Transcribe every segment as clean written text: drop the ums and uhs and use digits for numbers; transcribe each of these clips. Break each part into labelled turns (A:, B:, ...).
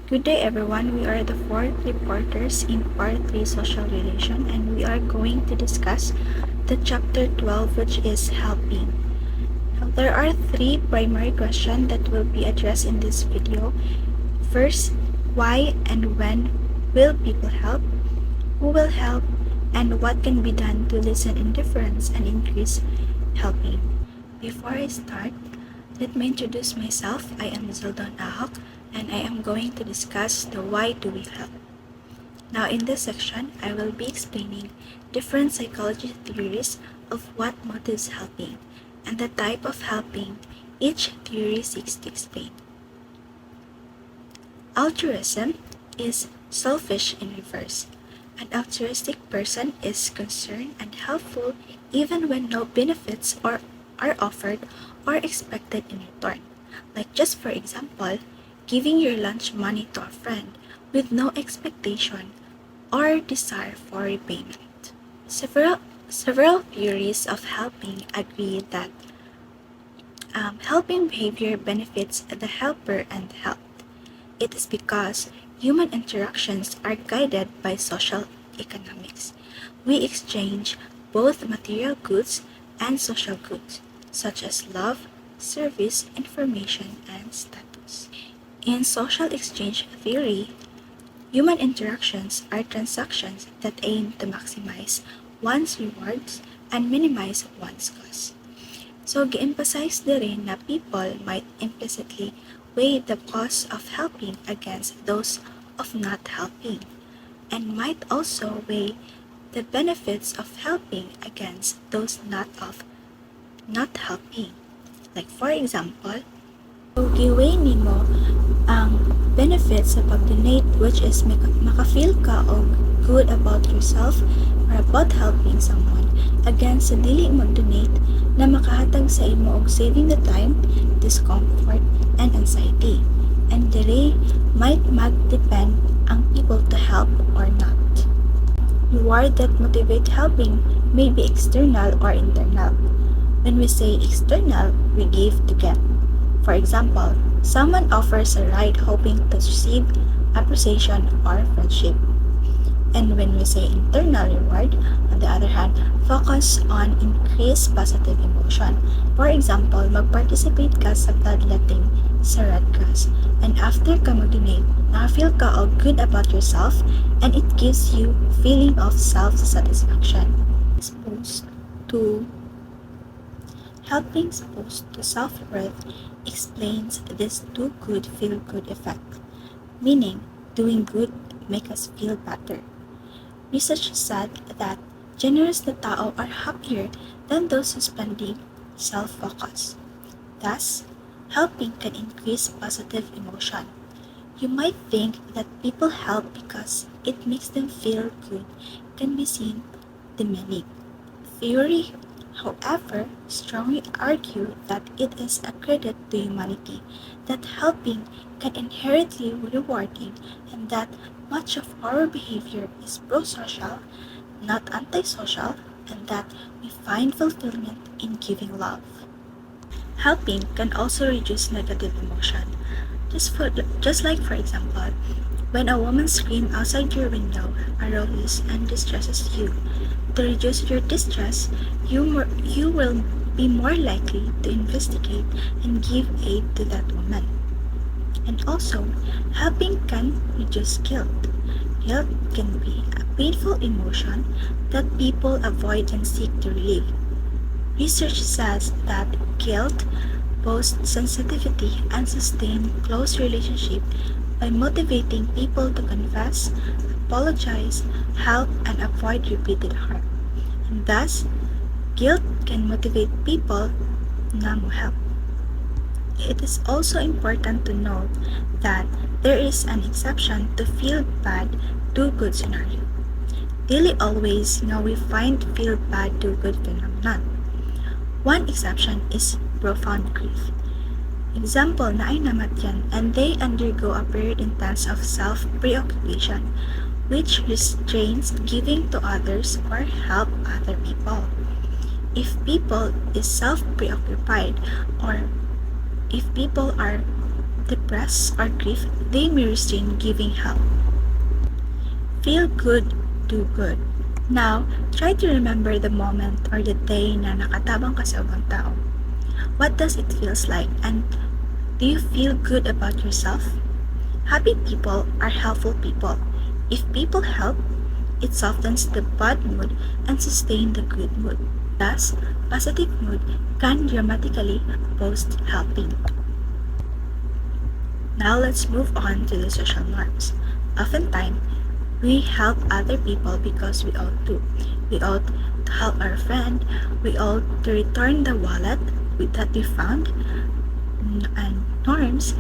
A: Good day everyone, we are the fourth reporters in part 3 social relation and we are going to discuss the chapter 12 which is helping. Now, there are three primary questions that will be addressed in this video. First, why and when will people help? Who will help? And what can be done to lessen indifference and increase helping? Before I start, let me introduce myself. I am Zildon Ahok and I am going to discuss the why do we help. Now in this section, I will be explaining different psychology theories of what motives helping and the type of helping each theory seeks to explain. Altruism is selfish in reverse. An altruistic person is concerned and helpful even when no benefits are offered or expected in return. Like just for example, giving your lunch money to a friend with no expectation or desire for repayment. Several theories of helping agree that helping behavior benefits the helper and helped. It is because human interactions are guided by social economics. We exchange both material goods and social goods, such as love, service, information, and status. In social exchange theory, human interactions are transactions that aim to maximize one's rewards and minimize one's costs. So, gi-emphasize na rin na people might implicitly weigh the cost of helping against those of not helping, and might also weigh the benefits of helping against those not helping. Like for example, giveaway nimo ang benefits sa pag-donate, which is maka-feel ka og good about yourself or about helping someone, against sa dili mag-donate na makahatag sa imo og saving the time, discomfort, and anxiety. And dili might mag-depend ang people to help or not. Reward that motivate helping may be external or internal. When we say external, we give to get. For example, someone offers a ride hoping to receive appreciation or friendship. And when we say internal reward, on the other hand, focus on increased positive emotion. For example, mag-participate ka sa bloodletting sa Red Cross. And after ka mag-donate, na-feel ka all good about yourself and it gives you feeling of self-satisfaction. Helping supposed to self-worth explains this do-good, feel-good effect, meaning doing good make us feel better. Research said that generous na tao are happier than those who spending self-focus. Thus, helping can increase positive emotion. You might think that people help because it makes them feel good can be seen demeaning. Theory, however, strongly argue that it is a credit to humanity, that helping can inherently be rewarding, and that much of our behavior is pro-social, not anti-social, and that we find fulfillment in giving love. Helping can also reduce negative emotion. Just like for example, when a woman screams outside your window, arouses and distresses you. To reduce your distress, you will be more likely to investigate and give aid to that woman. And also, helping can reduce guilt. Guilt can be a painful emotion that people avoid and seek to relieve. Research says that guilt boosts sensitivity and sustain close relationship by motivating people to confess, apologize, help, and avoid repeated harm. And thus, guilt can motivate people na mo help. It is also important to note that there is an exception to feel bad, do good scenario. Dili always nga we find feel bad, do good phenomenon. One exception is profound grief. Example na ay namatyan and they undergo a period intense of self-preoccupation which restrains giving to others or help other people. If people is self-preoccupied or if people are depressed or grief, they may restrain giving help. Feel good, do good. Now, try to remember the moment or the day na nakatabang ka sa ibang tao. What does it feels like, and do you feel good about yourself? Happy people are helpful people. If people help, it softens the bad mood and sustains the good mood. Thus, positive mood can dramatically boost helping. Now let's move on to the social norms. Oftentimes, we help other people because we ought to. We ought to help our friend. We ought to return the wallet that we found. And norms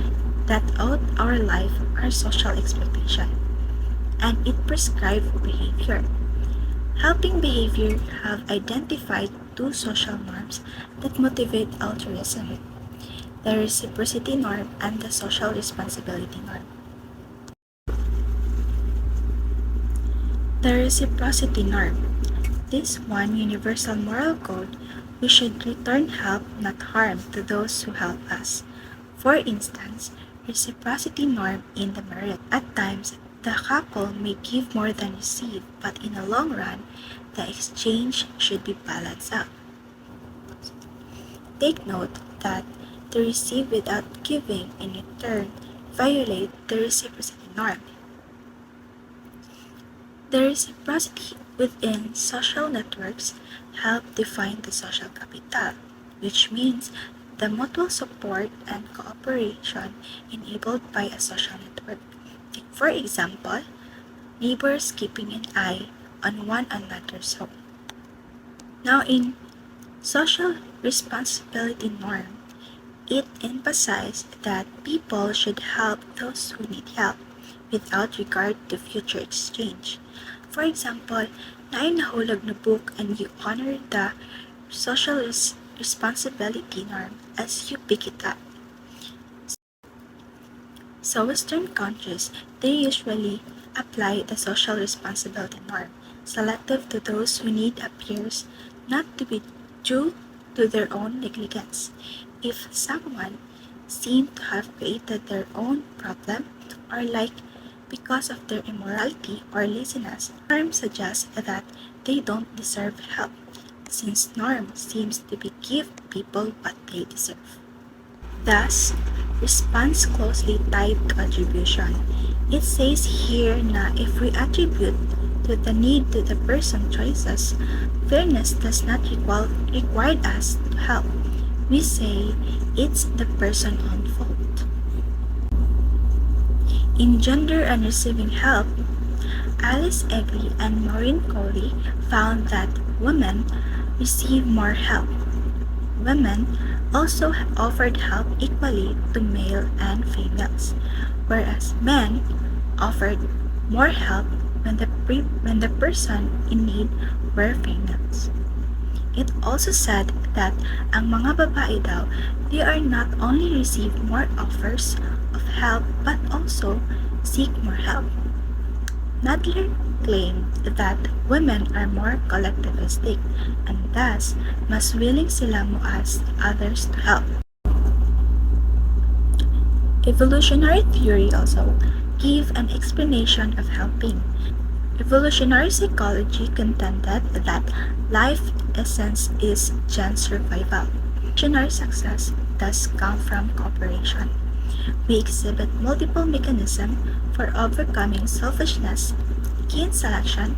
A: that out our life are social expectation. And it prescribes behavior. Helping behavior have identified two social norms that motivate altruism: the reciprocity norm and the social responsibility norm. The reciprocity norm. This one universal moral code: we should return help, not harm, to those who help us. For instance, reciprocity norm in the marriage. At times, the couple may give more than receive, but in the long run, the exchange should be balanced out. Take note that to receive without giving in return violate the reciprocity norm. The reciprocity within social networks help define the social capital, which means the mutual support and cooperation enabled by a social network. For example, neighbors keeping an eye on one another's home. Now in social responsibility norm, it emphasizes that people should help those who need help without regard to future exchange. For example, nahulog na book and you honor the social responsibility norm as you pick it up. So Western countries, they usually apply the social responsibility norm, selective to those who need appears not to be due to their own negligence. If someone seemed to have created their own problem, or like because of their immorality or laziness, norm suggests that they don't deserve help, since norm seems to be give people what they deserve. Thus, response closely tied to attribution. It says here na if we attribute to the need to the person choices, fairness does not require us to help. We say it's the person's own fault. In Gender and Receiving Help, Alice Eggley and Maureen Coley found that women receive more help. Women also offered help equally to male and females, whereas men offered more help when the person in need were females. It also said that ang mga babae daw, they are not only receive more offers of help but also seek more help. Nadler claimed that women are more collectivistic and thus mas willing sila mo-ask others to help. Evolutionary theory also gave an explanation of helping. Evolutionary psychology contended that life essence is gen survival. Evolutionary success does come from cooperation. We exhibit multiple mechanisms for overcoming selfishness, kin selection,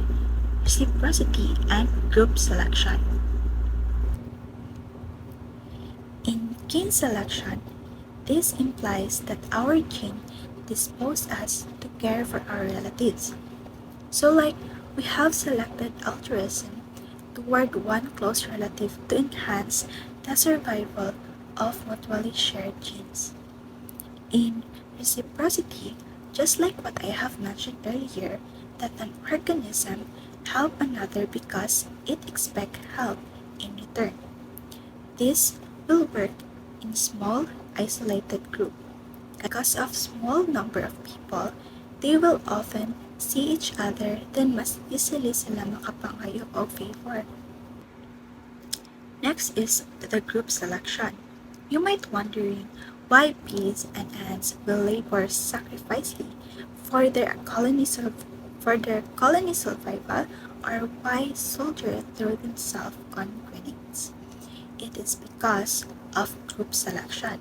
A: reciprocity, and group selection. In kin selection, this implies that our gene dispose us to care for our relatives. So like we have selected altruism toward one close relative to enhance the survival of mutually shared genes. In reciprocity, just like what I have mentioned earlier, that an organism help another because it expects help in return. This will work in small, isolated group. Because of small number of people, they will often see each other, then mas easily sila makapangayo o favor. Next is the group selection. You might wondering, why bees and ants will labor sacrificially for for their colony survival, or why soldiers throw themselves on grenades. It is because of group selection.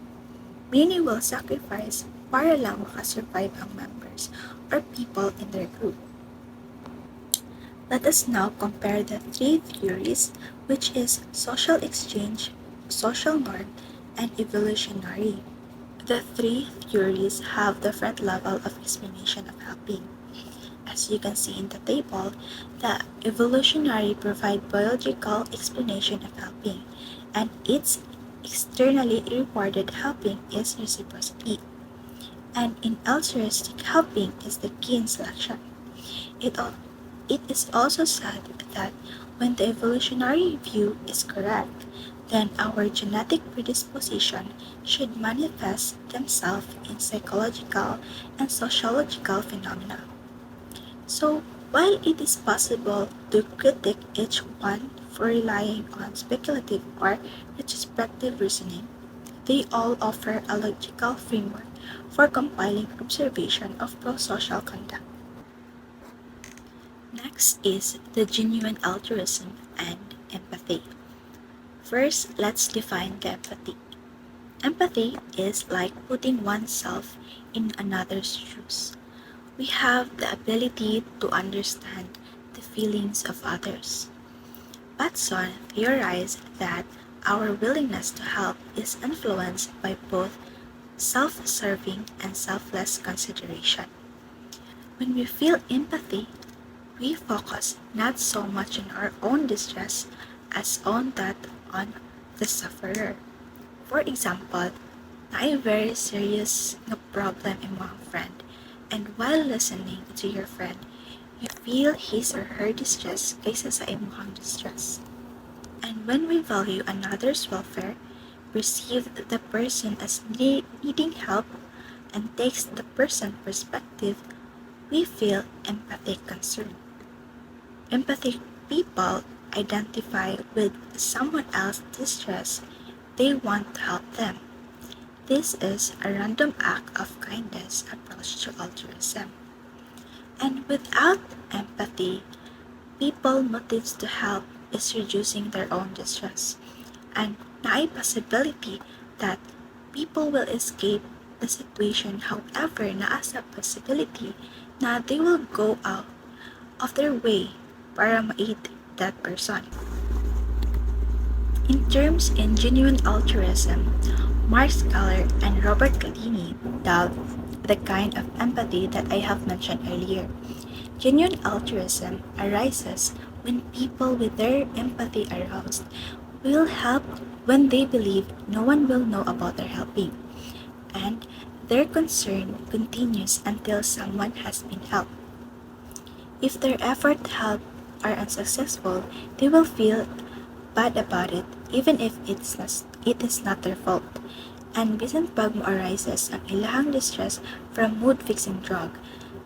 A: Many will sacrifice para lang makasurvive ang members or people in their group. Let us now compare the three theories, which is social exchange, social norm, and evolutionary. The three theories have different level of explanation of helping. As you can see in the table, the evolutionary provide biological explanation of helping, and its externally rewarded helping is reciprocity. And in altruistic helping is the key in selection. It is also said that when the evolutionary view is correct, then our genetic predisposition should manifest themselves in psychological and sociological phenomena. So, while it is possible to critique each one for relying on speculative or retrospective reasoning, they all offer a logical framework for compiling observation of prosocial conduct. Next is the genuine altruism and empathy. First, let's define the empathy. Empathy is like putting oneself in another's shoes. We have the ability to understand the feelings of others. Batson theorized that our willingness to help is influenced by both self-serving and selfless consideration. When we feel empathy, we focus not so much on our own distress as on that on the sufferer. For example, na very serious na problem imong friend, and while listening to your friend, you feel his or her distress kaysa sa imong distress. And when we value another's welfare, perceive the person as needing help, and takes the person's perspective, we feel empathic concern. Empathic people identify with someone else's distress. They want to help them. This is a random act of kindness approach to altruism. And without empathy, people's motives to help is reducing their own distress. And na possibility that people will escape the situation, however, naas a possibility na they will go out of their way para ma-aid that person. In terms in genuine altruism, Mark Scaler and Robert Cialdini doubt the kind of empathy that I have mentioned earlier. Genuine altruism arises when people with their empathy aroused will help when they believe no one will know about their helping, and their concern continues until someone has been helped. If their effort to help are unsuccessful, they will feel bad about it even if it is not their fault. And bisan pag mo arises ang ilahang distress from mood-fixing drug,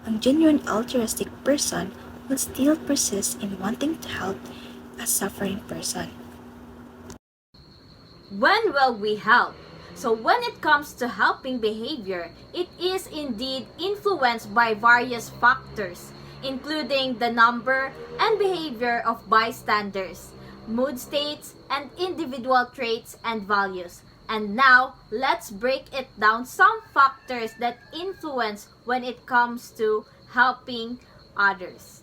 A: ang genuine altruistic person will still persist in wanting to help a suffering person.
B: When will we help? So when it comes to helping behavior, it is indeed influenced by various factors, including the number and behavior of bystanders, mood states, and individual traits and values. And now, let's break it down some factors that influence when it comes to helping others.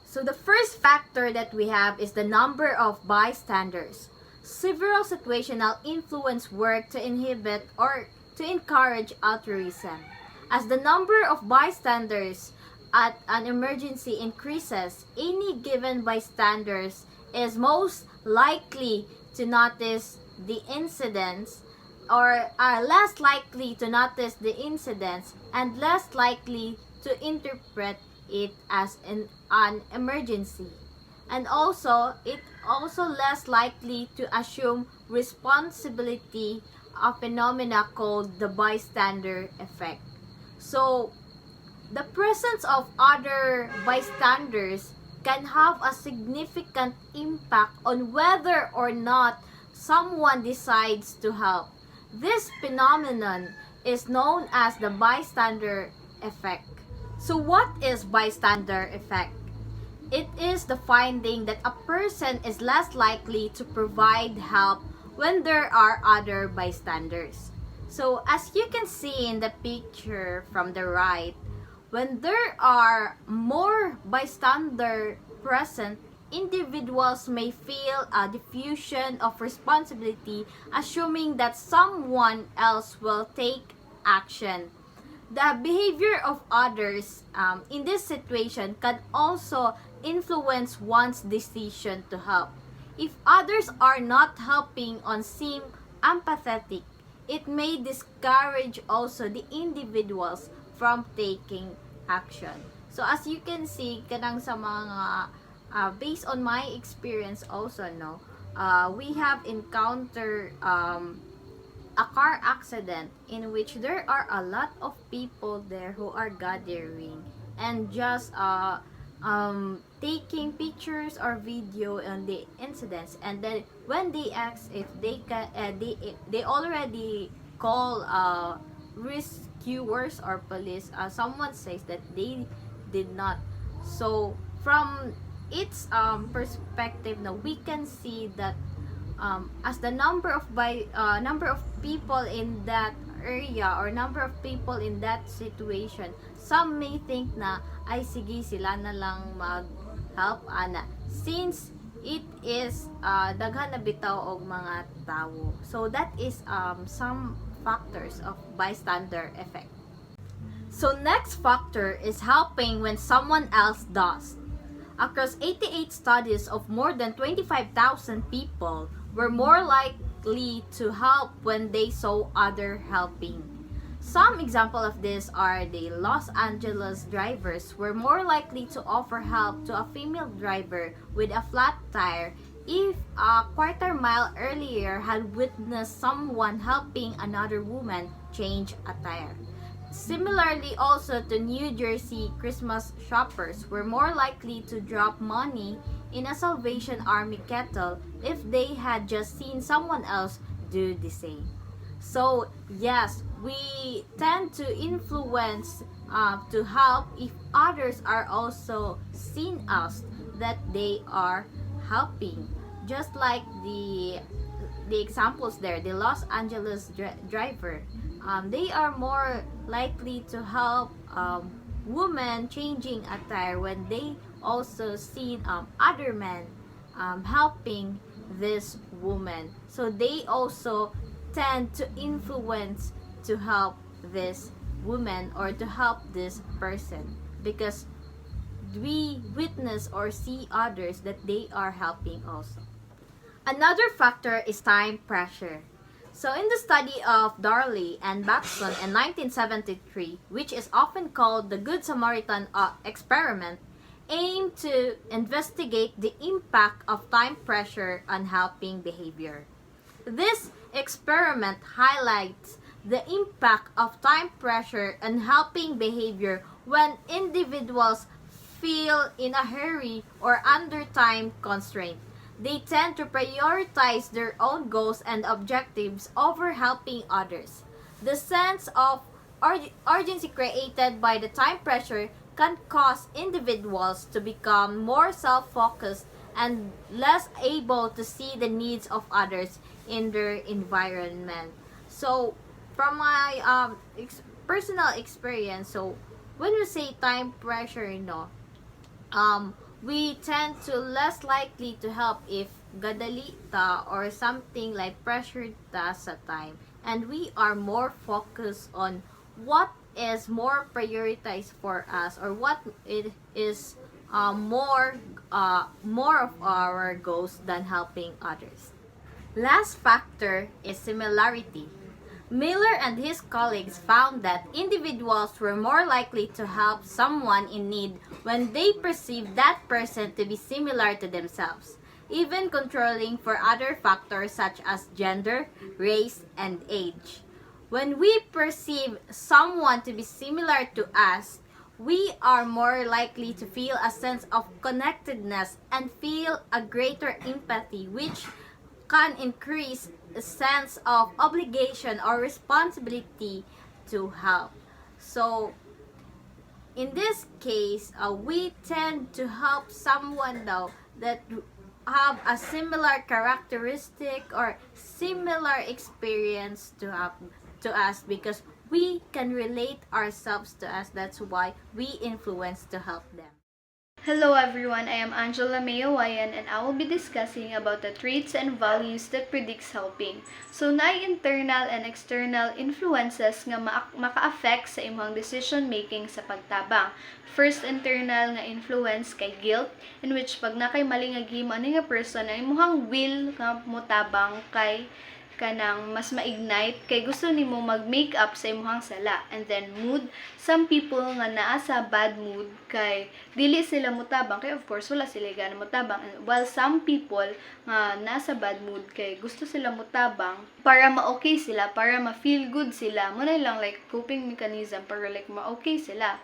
B: So the first factor that we have is the number of bystanders. Several situational influence work to inhibit or to encourage altruism. As the number of bystanders at an emergency increases, any given bystanders is most likely to notice the incidents or are less likely to notice the incidents and less likely to interpret it as an emergency. And also, it also less likely to assume responsibility of phenomena called the bystander effect. So, the presence of other bystanders can have a significant impact on whether or not someone decides to help. This phenomenon is known as the bystander effect. So what is bystander effect? It is the finding that a person is less likely to provide help when there are other bystanders. So as you can see in the picture from the right, when there are more bystander present, individuals may feel a diffusion of responsibility, assuming that someone else will take action. The behavior of others in this situation can also influence one's decision to help. If others are not helping or seem empathetic, it may discourage also the individuals from taking action. So as you can see, kanang sa mga based on my experience also, no, we have encountered a car accident in which there are a lot of people there who are gathering and just taking pictures or video on the incidents, and then when they ask if they can they already call rescuers or police, someone says that they did not. So from its perspective, now we can see that as the number of people in that area or number of people in that situation, some may think na ay sige sila na lang mag-help ana since it is daghan na bitaw og mga tawo. So that is some factors of bystander effect. So next factor is helping when someone else does. Across 88 studies of more than 25,000 people were more likely to help when they saw other helping. Some example of this are the Los Angeles drivers were more likely to offer help to a female driver with a flat tire if a quarter mile earlier had witnessed someone helping another woman change a tire. Similarly, also to New Jersey Christmas shoppers were more likely to drop money in a Salvation Army kettle if they had just seen someone else do the same. So, yes, we tend to influence to help if others are also seen us that they are helping. Just like the examples there, the Los Angeles driver, they are more likely to help women changing attire when they also seen other men helping this woman. So they also tend to influence to help this woman or to help this person because we witness or see others that they are helping also. Another factor is time pressure. So in the study of Darley and Baxton in 1973, which is often called the Good Samaritan experiment, aimed to investigate the impact of time pressure on helping behavior. This experiment highlights the impact of time pressure on helping behavior when individuals feel in a hurry or under time constraint. They tend to prioritize their own goals and objectives over helping others. The sense of urgency created by the time pressure can cause individuals to become more self-focused and less able to see the needs of others in their environment. So, from my personal experience, so when we say time pressure, we tend to less likely to help if gadali ta or something like pressured ta sa time, and we are more focused on what is more prioritized for us or what it is more of our goals than helping others. Last factor is similarity. Miller and his colleagues found that individuals were more likely to help someone in need when they perceived that person to be similar to themselves, even controlling for other factors such as gender, race, and age. When we perceive someone to be similar to us, we are more likely to feel a sense of connectedness and feel a greater empathy, which can increase a sense of obligation or responsibility to help. So, in this case, we tend to help someone now that have a similar characteristic or similar experience to us, because we can relate ourselves to us. That's why we influence to help them.
C: Hello everyone, I am Angela Mayawayan and I will be discussing about the traits and values that predicts helping. So, naay internal and external influences nga maka-affect sa imong decision making sa pagtabang. First, internal nga influence kay guilt, in which pag nakay mali nga gihimo ani nga person, ay imong will nga motabang kay kanang mas ma-ignite kay gusto nimo mag-make up sa imong sala. And then mood, some people nga naa sa bad mood kay dili sila mutabang kay of course wala sila gana mutabang, while some people nga nasa bad mood kay gusto sila mutabang para ma-okay sila, para ma-feel good sila, muna lang like coping mechanism para like ma-okay sila.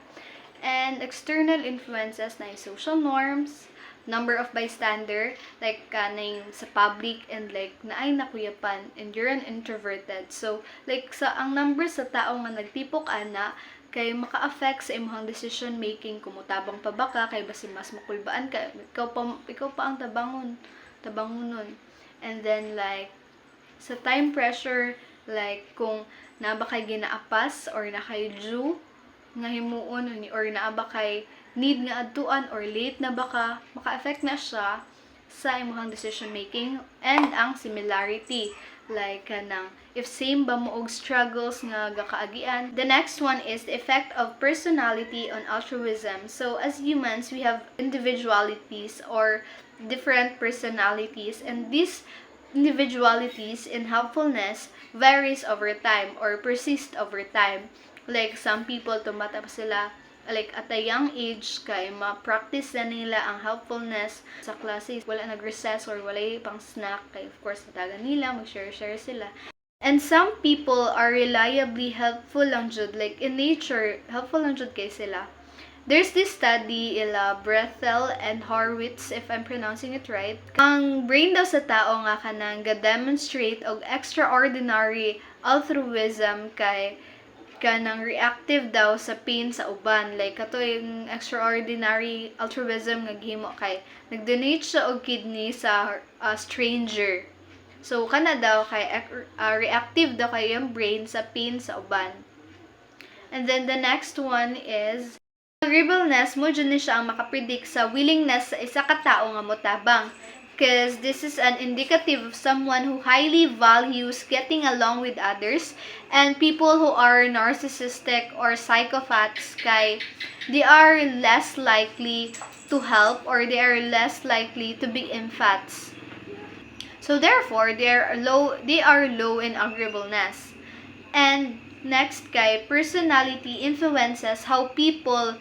C: And external influences na yung social norms, number of bystander, like kaning sa public, and like naay nakuyapan, and you're an introverted. So, like sa ang number sa tao nga nagtipok ana, kay maka-affect sa imong decision making, kumutabang pa ba ka, kay basi mas makulbaan ka, ikaw pa ang tabangonon. And then like, sa time pressure, like kung na ba kay ginaapas or na kay due, nga himuon or naa ba kay need nga adtuan or late na baka maka-affect na siya sa imong decision making. And ang similarity, like kanang if same ba mo og struggles nga gakaagian. The next one is the effect of personality on altruism. So as humans, we have individualities or different personalities, and these individualities in helpfulness varies over time or persist over time. Like some people tumata pa sila like at a young age kay ma-practice na nila ang helpfulness sa klase, wala nag-recess or wala pang snack, kay of course natagan nila, mag-share sila. And some people are reliably helpful lang jud, like in nature helpful lang jud kay sila. There's this study ila Brethel and Horwitz, if I'm pronouncing it right. Ang brain daw sa tao nga kanang ga-demonstrate og extraordinary altruism kay kanang reactive daw sa pain sa uban. Like kato yung extraordinary altruism nga gihimo kay nag-donate siya og kidney sa stranger. So kana daw kay reactive daw kay yung brain sa pain sa uban. And then the next one is agreeableness. Mo dyan siya ang makapredict sa willingness sa isa ka tawo nga motabang, because this is an indicative of someone who highly values getting along with others. And people who are narcissistic or psychopaths, kay they are less likely to help or they are less likely to be empaths. So therefore, they are low in agreeableness. And next kay personality influences how people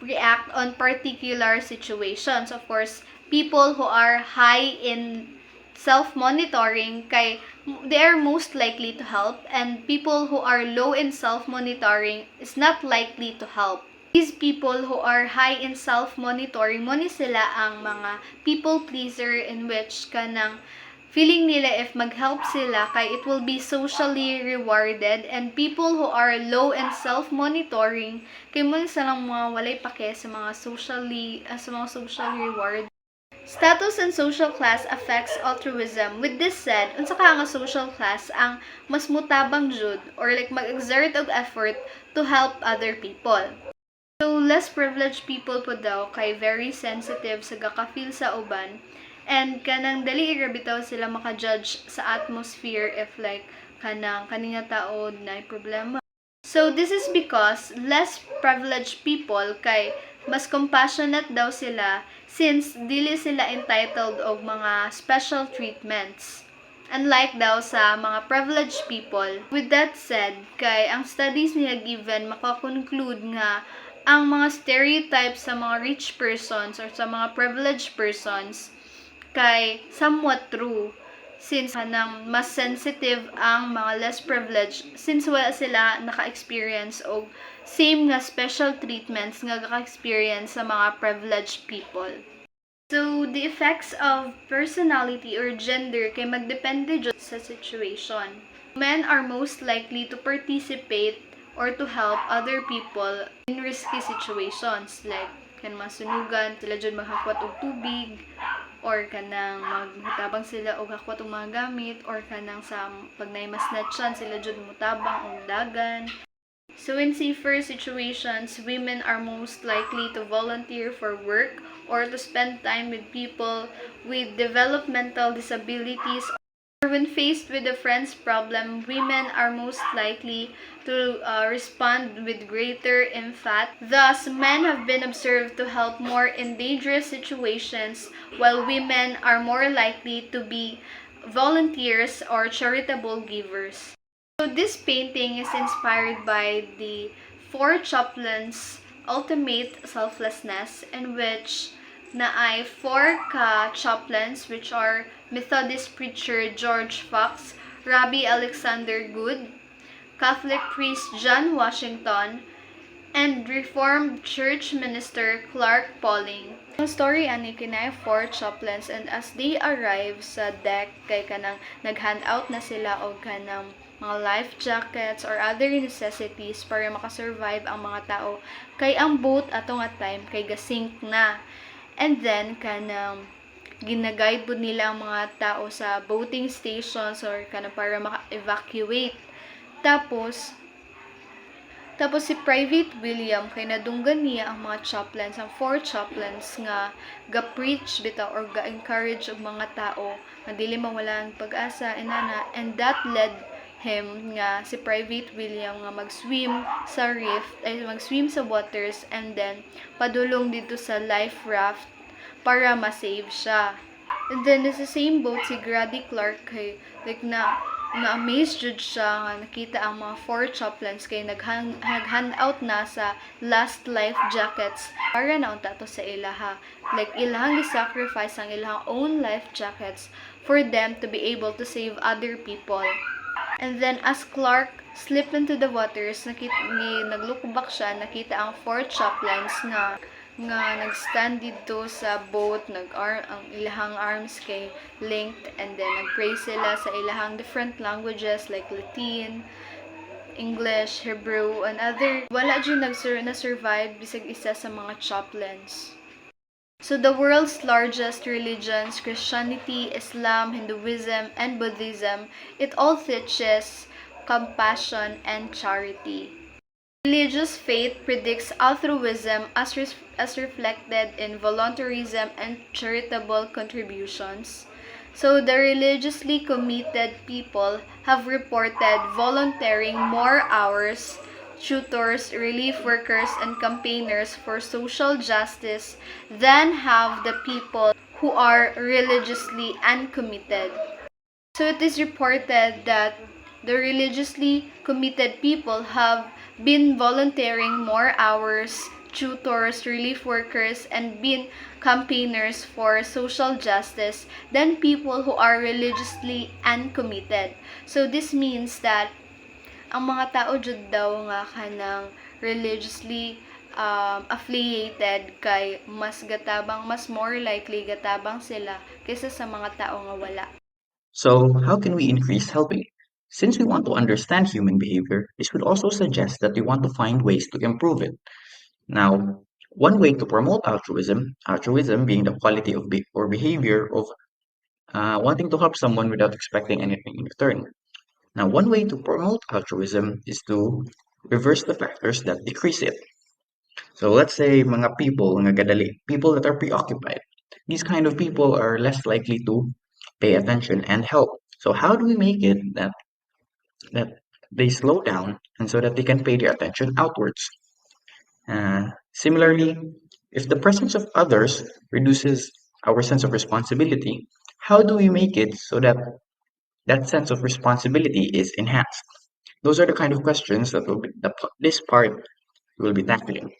C: react on particular situations. Of course, people who are high in self-monitoring, kay they are most likely to help, and people who are low in self-monitoring is not likely to help. These people who are high in self-monitoring, mo ni sila ang mga people pleaser, in which kanang feeling nila if mag-help sila kay it will be socially rewarded. And people who are low in self-monitoring, kay mo ni silang mga walay pake sa mga social reward. Status and social class affects altruism. With this said, unsa ka nga social class ang mas mutabang jud or like mag-exert og effort to help other people. So less privileged people po daw kay very sensitive sa gaka-feel sa uban, and kanang dali ra bitaw sila maka-judge sa atmosphere if like kaning nga tao na problema. So this is because less privileged people kay mas compassionate daw sila, since dili sila entitled og mga special treatments, unlike daw sa mga privileged people. With that said, kay ang studies niya given makakonclude nga ang mga stereotypes sa mga rich persons or sa mga privileged persons kay somewhat true, since kanang mas sensitive ang mga less privileged, since wala sila naka-experience og same nga special treatments nga naka-experience sa mga privileged people. So, the effects of personality or gender kay magdepende jud sa situation. Men are most likely to participate or to help other people in risky situations like kan masunugan sila jud maghakwat og tubig or kanang magmutabang sila og hakwat og mga gamit or kanang sa pag naimasnatchan sila jud mutabang og dagan. So in safer situations, women are most likely to volunteer for work or to spend time with people with developmental disabilities. Or when faced with a friend's problem, women are most likely to respond with greater empathy. Thus, men have been observed to help more in dangerous situations, while women are more likely to be volunteers or charitable givers. So this painting is inspired by the four chaplains' ultimate selflessness, in which naay four chaplains, which are Methodist preacher George Fox, Rabbi Alexander Good, Catholic priest John Washington, and Reformed Church minister Clark Pauling. Ang story ani kinay four chaplains, and as they arrive sa deck kay kanang nag-hand out na sila og kanang mga life jackets or other necessities para makasurvive ang mga tao kay ang boat ato nga time kay gasink na. And then kanang ginaguide po nila ang mga tao sa boating stations or kanang para maka-evacuate. Tapos si Private William kay nadunggan niya ang mga chaplains, ang four chaplains nga ga-preach bitaw or ga-encourage og mga tao nga dili mawala ang pag-asa inana, and that led him nga si Private William nga mag-swim sa rift ay mag-swim sa waters and then padulong dito sa life raft para ma-save siya. And then sa same boat si Grady Clark kay like na-amaze jud siya nga nakita ang mga four chaplains kay nag-hand out na sa last life jackets para naunta to sa ilaha. Like ilahang gi-sacrifice ang ilahang own life jackets for them to be able to save other people. And then as Clark slipped into the waters, nag-look back siya, nakita ang four chaplains nga nagstand dito sa boat, ang ilahang arms kay linked, and then nagpray sila sa ilahang different languages like Latin, English, Hebrew, and other. Wala dyan na-survive bisag isa sa mga chaplains. So the world's largest religions, Christianity, Islam, Hinduism, and Buddhism, it all teaches compassion and charity. Religious faith predicts altruism as reflected in voluntarism and charitable contributions. So the religiously committed people have reported volunteering more hours, tutors, relief workers, and campaigners for social justice than have the people who are religiously uncommitted. So it is reported that the religiously committed people have been volunteering more hours, tutors, relief workers, and been campaigners for social justice than people who are religiously uncommitted. So this means that ang mga tao jud daw nga kanang religiously affiliated kay mas more likely gatabang sila kaysa sa mga tao nga wala.
D: So, how can we increase helping? Since we want to understand human behavior, this would also suggest that we want to find ways to improve it. Now, one way to promote altruism being the quality of or behavior of wanting to help someone without expecting anything in return. Now, one way to promote altruism is to reverse the factors that decrease it. So let's say mga people people that are preoccupied. These kind of people are less likely to pay attention and help. So how do we make it that they slow down and so that they can pay their attention outwards? Similarly, if the presence of others reduces our sense of responsibility, how do we make it so that that sense of responsibility is enhanced? Those are the kind of questions that this part will be tackling.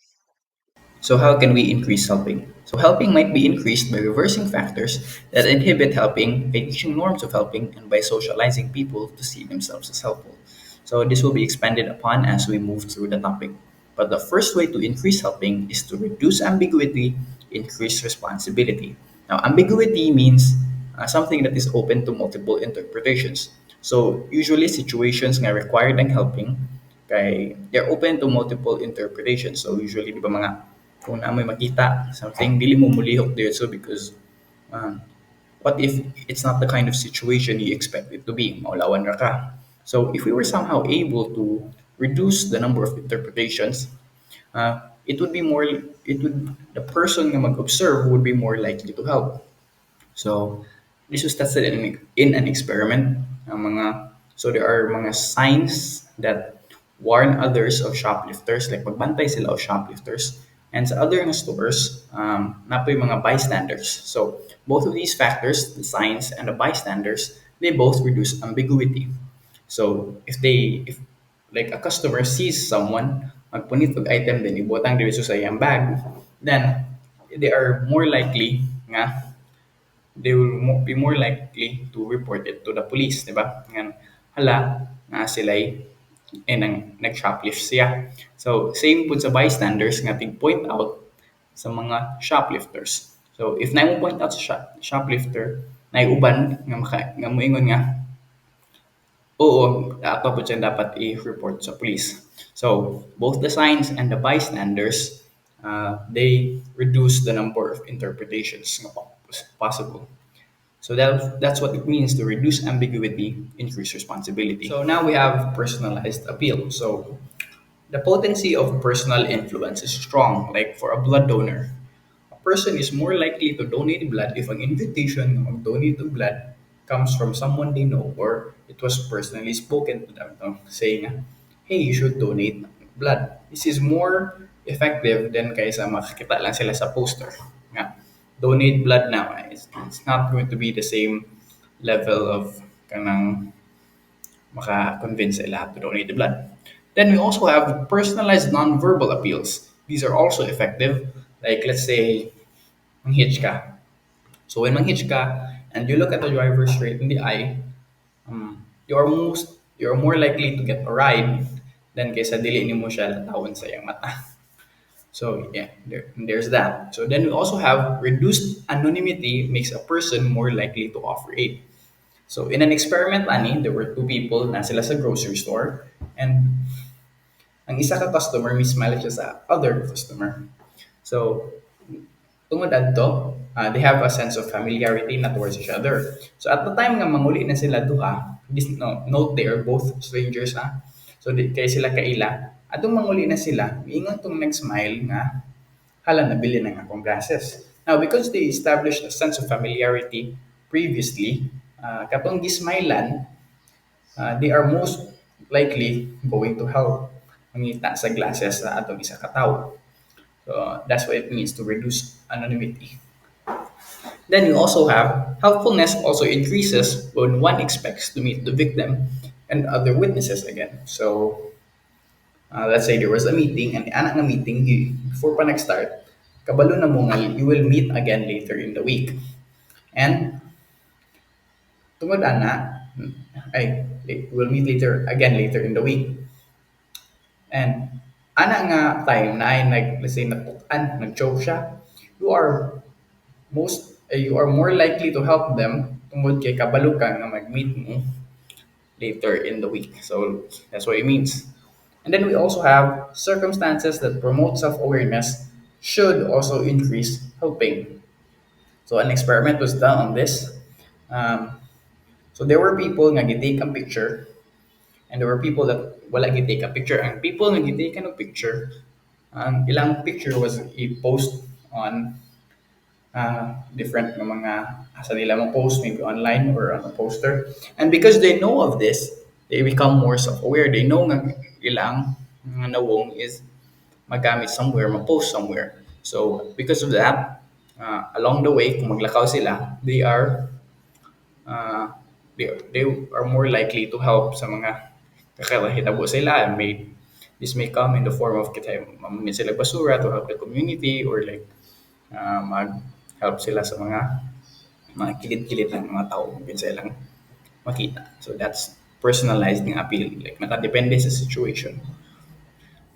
E: So, how can we increase helping? So, helping might be increased by reversing factors that inhibit helping, by teaching norms of helping, and by socializing people to see themselves as helpful. So, this will be expanded upon as we move through the topic. But the first way to increase helping is to reduce ambiguity, increase responsibility. Now, ambiguity means something that is open to multiple interpretations. So, usually situations nga required ng helping, kay they're open to multiple interpretations. So, usually, di ba mga, kung na may makita, something, dili mo mulihok there. So, because, uh, what if it's not the kind of situation you expect it to be? Maulawan ra ka. So, if we were somehow able to reduce the number of interpretations, it would be more, it would, the person na mag-observe would be more likely to help. So, this was tested in an experiment. So there are mga signs that warn others of shoplifters, like magbantay sila of shoplifters. And sa other nga stores, napoy mga bystanders. So both of these factors, the signs and the bystanders, they both reduce ambiguity. So if like a customer sees someone magpunit og item then ibutang diri sa iyang bag, then they are more likely nga they will be more likely to report it to the police, di ba? Nga, hala, nga sila'y nag-shoplift siya. So, same po sa bystanders nga point out sa mga shoplifters. So, if na mo point out sa shoplifter, na uban nga moingon nga, oo, ato po siya dapat i-report sa police. So, both the signs and the bystanders, they reduce the number of interpretations nga possible. So that's what it means to reduce ambiguity, increase responsibility. So now we have personalized appeal. So the potency of personal influence is strong, like for a blood donor. A person is more likely to donate blood if an invitation na mag-donate of blood comes from someone they know or it was personally spoken to them, no? Saying, hey, you should donate blood. This is more effective than kaysa makakita lang sila sa poster. Nga, donate blood now. It's not going to be the same level of kanang maka-convince sila to donate the blood. Then we also have personalized non-verbal appeals. These are also effective. Like let's say, manghitch ka. So when manghitch ka and you look at the driver straight in the eye, you're more likely to get a ride than kaysa dili nimo siya latawon sa iyang mata. So yeah, there's that. So then we also have reduced anonymity makes a person more likely to offer aid. So in an experiment ani, there were two people na sila sa grocery store and ang isa ka customer mismile siya sa other customer. So tungod adto, they have a sense of familiarity na towards each other. So at the time nga manguli na sila duha, this no, note they are both strangers ha. So kay sila kaila, atong manguli na sila, miingon tong nag-smile nga hala nabili na nga akong glasses. Now because they established a sense of familiarity previously, katong gismailan, they are most likely going to help mangita sa glasses sa atong isa ka tawo. So that's what it means to reduce anonymity. Then you also have helpfulness also increases when one expects to meet the victim and other witnesses again. So let's say there was a meeting and anak nga meeting before pa nag-start, kabalo na mo nga you will meet again later in the week. And tungod ana, ay we'll meet later in the week. And ana nga time na ay let's say nag-choke siya, you are you are more likely to help them tungod kay kabalo ka nga mag-meet mo later in the week. So that's what it means. And then we also have circumstances that promote self-awareness should also increase helping. So an experiment was done on this. So there were people nga gitake ang picture and there were people that wala gitake a picture. Ang people nga gitake ng picture, ang ilang picture was i-post on different na mga asa nila mo post maybe online or on a poster. And because they know of this, they become more self-aware. They know nga ilang nga nawong is magamit somewhere, ma-post somewhere. So because of that, along the way, kung maglakaw sila, uh, they are more likely to help sa mga kakahitabo sila. This may come in the form of mamamit sila basura to help the community or like mag-help sila sa mga kilid-kilid ng mga tao kung sa ilang makita. So that's personalized ng appeal. Like nakadepende sa situation.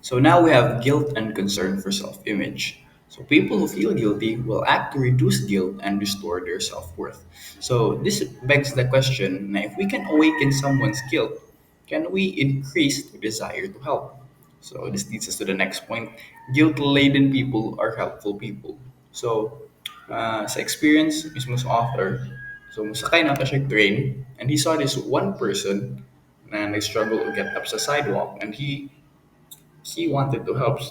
E: So now we have guilt and concern for self-image. So people who feel guilty will act to reduce guilt and restore their self-worth. So this begs the question, na if we can awaken someone's guilt, can we increase the desire to help? So this leads us to the next point. Guilt-laden people are helpful people. So sa experience mismo sa author, so musakay na siya train and he saw this one person na nag-struggle to get up sa sidewalk and he wanted to help,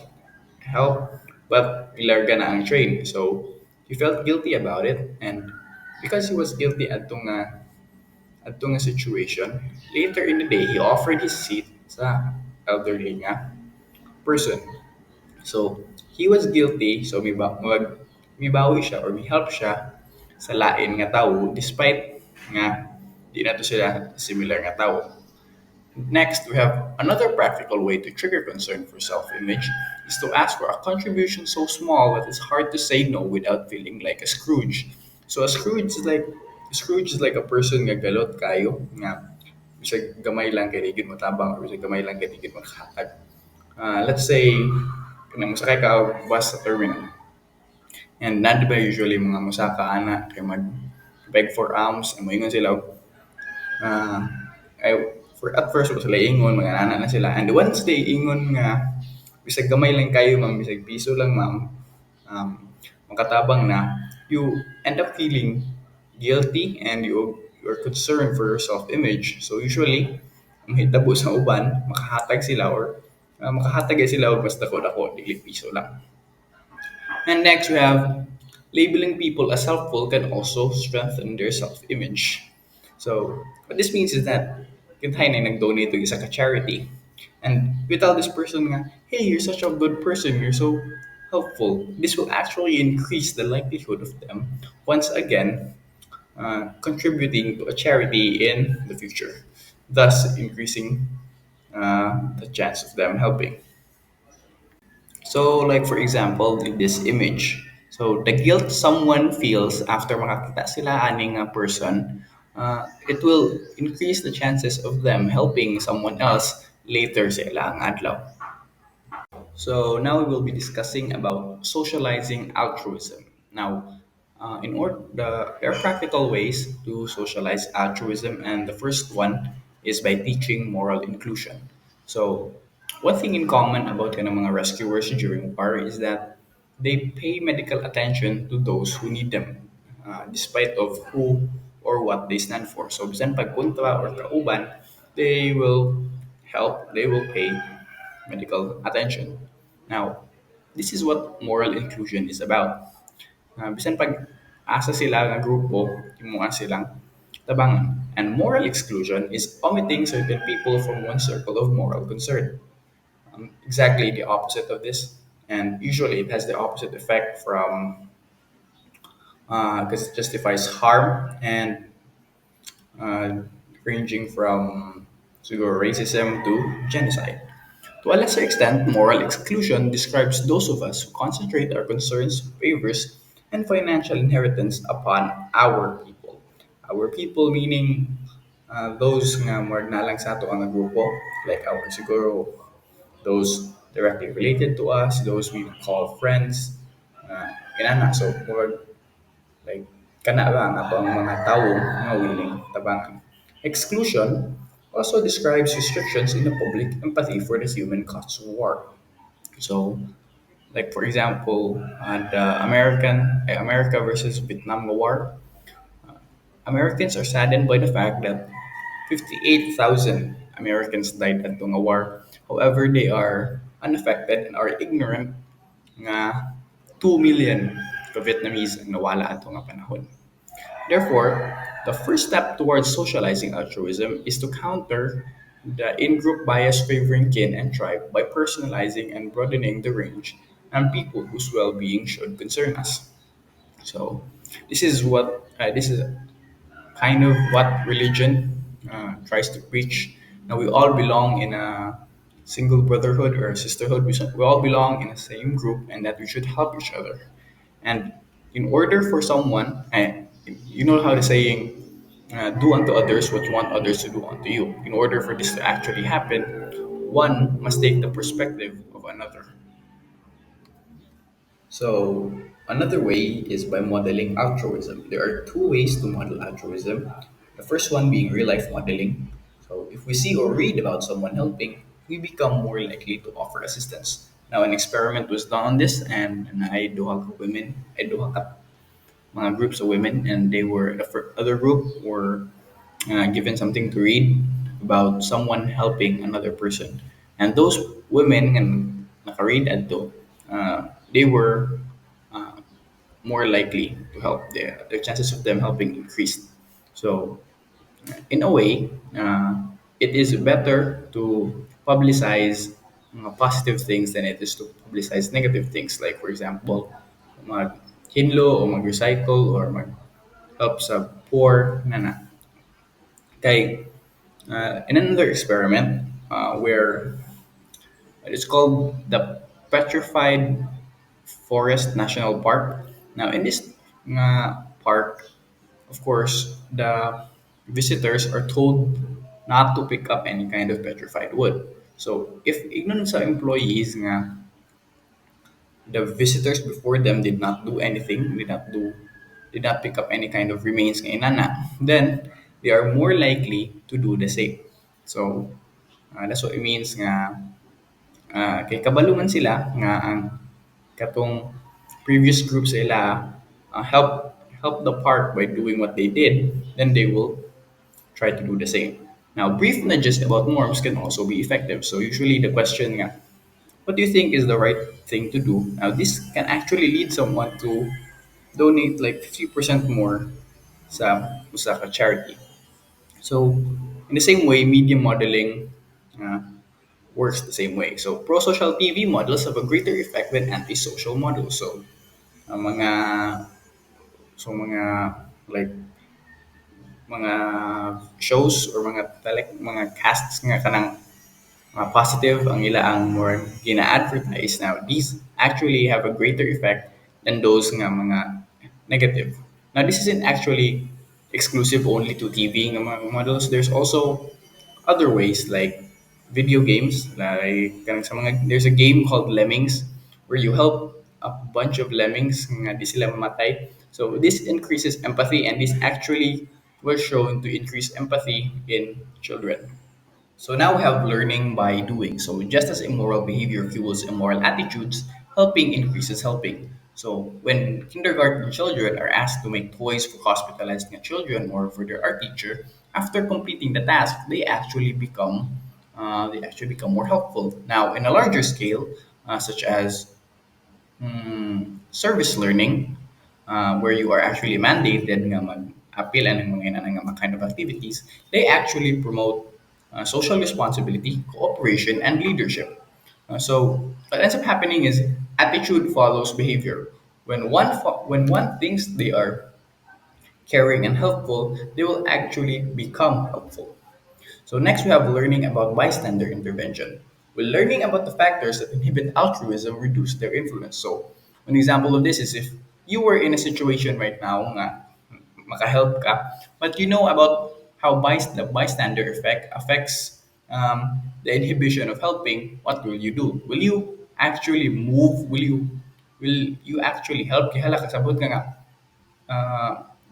E: but ilarga na ang train. So he felt guilty about it, and because he was guilty at nga situation, later in the day he offered his seat sa elderly nga person. So he was guilty, so mibawi siya or may help siya sa lain nga tao despite nga di na to sila similar nga tao. Next, we have another practical way to trigger concern for self-image is to ask for a contribution so small that it's hard to say no without feeling like a Scrooge. So a Scrooge is like a person nga galot kayo nga bisag gamay lang kay digid mo tabang or bisag gamay lang kay digid mo hatag. Let's say kanang musakay ka og bus sa terminal and nadi ba usually mga musaka ana kay mag beg for alms and moingon sila Ah, ay for at first was sila ingon, mga nana na sila. And once they ingon nga, bisag gamay lang kayo ma'am, bisag piso lang ma'am, um, makatabang na, you end up feeling guilty and you're concerned for your self-image. So usually, ang hitabo sa uban, makahatag sila or makahatag sila og basta ko dako, dili piso lang. And next, we have labeling people as helpful can also strengthen their self-image. So, what this means is that kintahay na nag-donate to isa ka charity. And we tell this person nga, hey, you're such a good person, you're so helpful. This will actually increase the likelihood of them, once again, contributing to a charity in the future, thus increasing the chance of them helping. So, like for example, in this image, so the guilt someone feels after makakita sila aning person, it will increase the chances of them helping someone else later sa ilang adlaw. So now we will be discussing about socializing altruism. Now, there are practical ways to socialize altruism, and the first one is by teaching moral inclusion. So, one thing in common about kanang mga rescuers during war is that they pay medical attention to those who need them, despite of who or what they stand for. So, bisan pagkontra or kauban, they will help. They will pay medical attention. Now, this is what moral inclusion is about. Bisan pag asa sila nga grupo, timuha silang tabangan. And moral exclusion is omitting certain people from one circle of moral concern. Exactly the opposite of this. And usually it has the opposite effect from, because it justifies harm and uh, ranging from siguro racism to genocide. To a lesser extent, moral exclusion describes those of us who concentrate our concerns, favors, and financial inheritance upon our people. Our people meaning those nga more na lang sa ato ang grupo, like our siguro those directly related to us, those we call friends, inana. So, more like kana lang ato ang mga tao nga willing tabangan. Exclusion also describes restrictions in the public empathy for the human costs of war. So, like for example, the America versus Vietnam War, Americans are saddened by the fact that 58,000 Americans died at the war. However, they are unaffected and are ignorant nga 2 million ka Vietnamese ang nawala ato nga panahon. Therefore, the first step towards socializing altruism is to counter the in-group bias favoring kin and tribe by personalizing and broadening the range and people whose well-being should concern us. So, this is kind of what religion tries to preach. Now, we all belong in a single brotherhood or sisterhood. We all belong in the same group, and that we should help each other. And in order for someone, and you know how the saying, do unto others what you want others to do unto you. In order for this to actually happen, one must take the perspective of another. So another way is by modeling altruism. There are two ways to model altruism. The first one being real life modeling. So if we see or read about someone helping, we become more likely to offer assistance. Now an experiment was done on this and I duha ka women, I duha ka mga groups of women and they were the other group were given something to read about someone helping another person. And those women and nakaread adto, they were uh, more likely to help. Their chances of them helping increased. So in a way, it is better to publicize positive things than it is to publicize negative things. Like for example, mag-hinlo o mag-recycle or mag-help sa poor na. Kay, in another experiment where it's called the Petrified Forest National Park. Now, in this park, of course, the visitors are told not to pick up any kind of petrified wood. So, if ignorant sa employees nga the visitors before them did not do anything, did not pick up any kind of remains ng inana, then they are more likely to do the same. So, that's what it means nga kay kabalungan sila nga ang katong previous group sila help the park by doing what they did, then they will try to do the same. Now, brief nudges about norms can also be effective. So usually the question nga, what do you think is the right thing to do? Now, this can actually lead someone to donate like 50% more sa charity. So, in the same way, media modeling uh, works the same way. So, pro-social TV models have a greater effect than anti-social models. So, ang mga like mga shows or mga casts nga kanang positive ang ila ang more gina-advertise now, these actually have a greater effect than those nga mga negative. Now this isn't actually exclusive only to TV nga mga models. There's also other ways like video games, like kanang sa mga there's a game called Lemmings where you help a bunch of lemmings nga di sila mamatay. So this increases empathy and this actually was shown to increase empathy in children. So now we have learning by doing. So just as immoral behavior fuels immoral attitudes, helping increases helping. So when kindergarten children are asked to make toys for hospitalized children or for their art teacher, after completing the task, they actually become more helpful. Now, in a larger scale, such as service learning, where you are actually mandated nga mag-appeal ng mga kind of activities, they actually promote social responsibility, cooperation, and leadership. So what ends up happening is attitude follows behavior. When one thinks they are caring and helpful, they will actually become helpful. So next we have learning about bystander intervention. We're learning about the factors that inhibit altruism reduce their influence. So an example of this is if you were in a situation right now nga makahelp ka, but you know about how the bystander effect affects the inhibition of helping, what will you do? Will you actually move? Will you actually help? Kaya hala kasabot ka nga,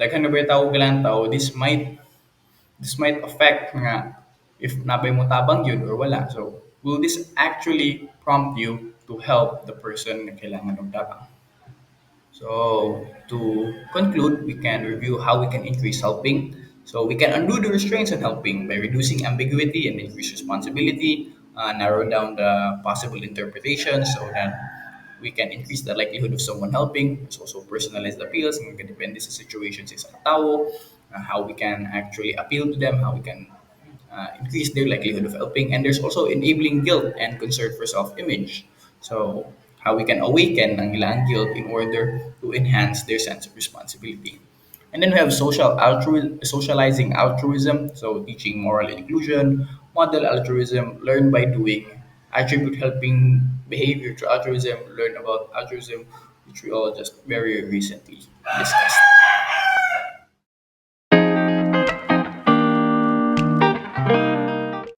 E: daghan na ba yung tao kailangan tao, this might affect nga if nabay mo tabang yun or wala. So, will this actually prompt you to help the person na kailangan ng tabang? So, to conclude, we can review how we can increase helping. So, we can undo the restraints on helping by reducing ambiguity and increase responsibility, narrow down the possible interpretations so that we can increase the likelihood of someone helping. There's also personalized appeals, depende sa situation sa isang tao, how we can actually appeal to them, how we can increase their likelihood of helping. And there's also enabling guilt and concern for self-image. So, how we can awaken ang ilang guilt in order to enhance their sense of responsibility. And then we have socializing altruism, so teaching moral inclusion, model altruism, learn by doing, attribute helping behavior to altruism, learn about altruism, which we all just very recently discussed.